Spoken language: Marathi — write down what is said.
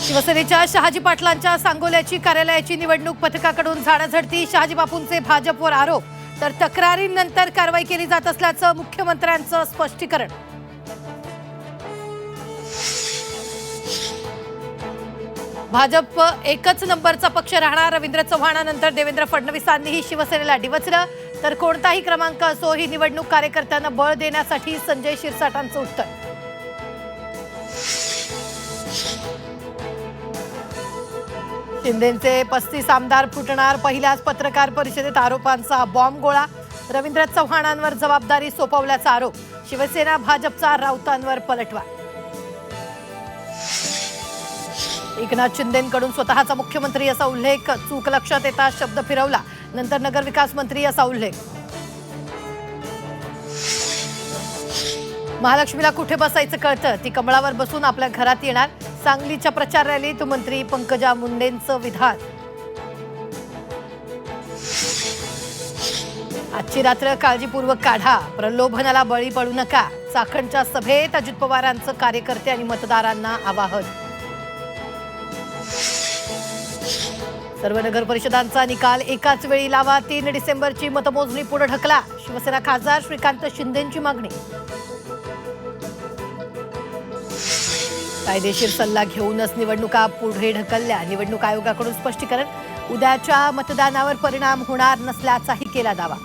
शिवसेनेच्या शहाजी पाटलांच्या सांगोल्याची कार्यालयाची निवडणूक पथकाकडून झाडाझडती. शहाजी बापूंचे भाजपवर आरोप, तर तक्रारीनंतर कारवाई केली जात असल्याचं मुख्यमंत्र्यांचं स्पष्टीकरण. भाजप एकच नंबरचा पक्ष राहणार. रवींद्र चव्हाणांनंतर देवेंद्र फडणवीसांनीही शिवसेनेला डिवचलं. तर कोणताही क्रमांक असो, ही निवडणूक कार्यकर्त्यांना बळ देण्यासाठी संजय शिरसाटांचं उत्तर. शिंदेचे 35 आमदार फुटणार. पहिल्याच पत्रकार परिषदेत आरोपांचा बॉम्बगोळा. रवींद्र चव्हाणांवर जबाबदारी सोपवल्याचा आरोप. शिवसेना भाजपचा राऊतांवर पलटवार. एकनाथ शिंदेंकडून स्वतःचा मुख्यमंत्री असा उल्लेख. चूक लक्षात येता शब्द फिरवला. नंतर नगरविकास मंत्री असा उल्लेख. महालक्ष्मीला कुठे बसायचं कळतं, ती कमळावर बसून आपल्या घरात येणार. सांगलीच्या प्रचार रॅलीत मंत्री पंकजा मुंडेंचं विधान. आजची रात्र काळजीपूर्वक काढा, प्रलोभनाला बळी पडू नका. चाकणच्या सभेत अजित पवारांचं कार्यकर्ते आणि मतदारांना आवाहन. सर्व नगर परिषदांचा निकाल एकाच वेळी लावा. 3 डिसेंबरची मतमोजणी पुढे ढकला. शिवसेना खासदार श्रीकांत शिंदेंची मागणी. कायदेशीर सल्ला घेऊनच निवडणुका पुढे ढकलल्या. निवडणूक आयोगाकडून स्पष्टीकरण. उद्याच्या मतदानावर परिणाम होणार नसल्याचाही केला दावा.